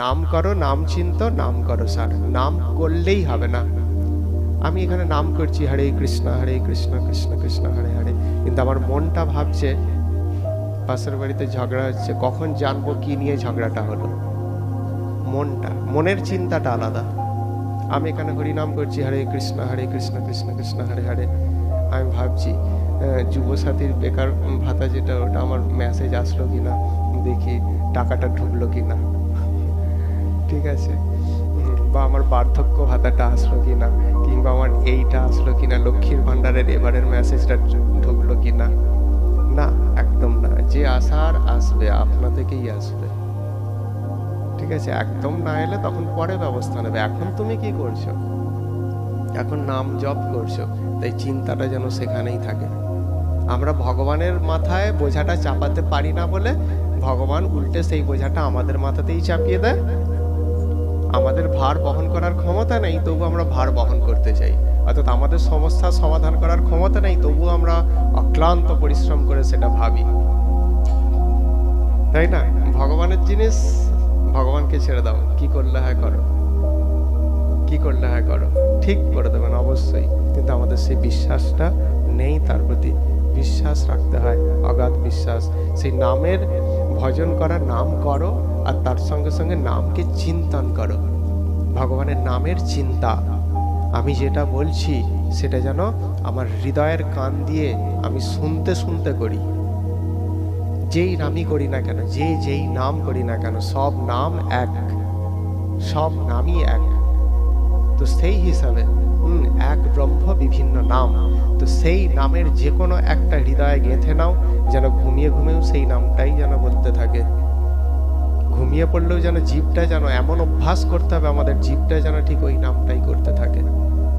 নাম করো, নাম চিন্তো, নাম করো সার। নাম করলেই হবে না। আমি এখানে নাম করছি হরে কৃষ্ণ কৃষ্ণ কৃষ্ণ হরে হরে, কিন্তু আমার মনটা ভাবছে পাশের বাড়িতে ঝগড়া হচ্ছে, কখন জানবো কি নিয়ে ঝগড়াটা হলো। মনের চিন্তাটা আলাদা। আমি এখানে হরিনাম করছি হরে কৃষ্ণ কৃষ্ণ কৃষ্ণ হরে হরে, আমি ভাবছি যুবসাথীর বেকার ভাতা যেটা, ওটা আমার মেসেজ আসলো কিনা, দেখি টাকাটা ঢুকলো কিনা, ঠিক আছে, বা আমার বার্ধক্য ভাতাটা আসলো কিনা, কিংবা আমার এইটা আসলো কিনা, লক্ষ্মীর ভান্ডারের এবারের মেসেজটা ঢুকলো কিনা। না, একদম না। যে আসার আসবে, আপনা থেকেই আসবে, ঠিক আছে। একদম না এলে তখন পরে ব্যবস্থা নেবে। এখন তুমি কি করছো? এখন নাম জপ করছো, তাই চিন্তাটা যেন সেখানেই থাকে। আমরা ভগবানের মাথায় বোঝাটা চাপাতে পারি না বলে ভগবান উল্টে সেই বোঝাটা আমাদের মাথাতেই চাপিয়ে দেয়। আমাদের ভার বহন করার ক্ষমতা নেই, তবু আমরা ভার বহন করতে চাই। অর্থাৎ আমাদের সমস্যার সমাধান করার ক্ষমতা নেই, তবু আমরা অক্লান্ত পরিশ্রম করে সেটা ভাবি, তাই না? ভগবানের জিনিস ভগবানকে ছেড়ে দাও, কি করলে হয় করো, কি করলে হয় করো, ঠিক করে দেবেন অবশ্যই। কিন্তু আমাদের সেই বিশ্বাসটা নেই, তার প্রতি বিশ্বাস রাখতে হয়, অগাধ বিশ্বাস। সেই নামের ভজন করা, নাম করো, আর তার সঙ্গে সঙ্গে নামকে চিন্তন করো। ভগবানের নামের চিন্তা, আমি যেটা বলছি সেটা যেন আমার হৃদয়ের কান দিয়ে আমি শুনতে শুনতে করি। যেই নামই করি না কেন, যেই নাম করি না কেন, সব নাম এক, সব নামই এক। তো সেই হিসাবে এক ব্রহ্ম বিভিন্ন নাম, তো সেই নামের যে কোনো একটা হৃদয়ে গেঁথে নাও, যেন ঘুমিয়ে ঘুমিয়েও সেই নামটাই যেন বলতে থাকে। ঘুমিয়ে পড়লেও যেন জীবটা যেন এমন অভ্যাস করতে হবে, আমাদের জীবটা যেন ঠিক ওই নামটাই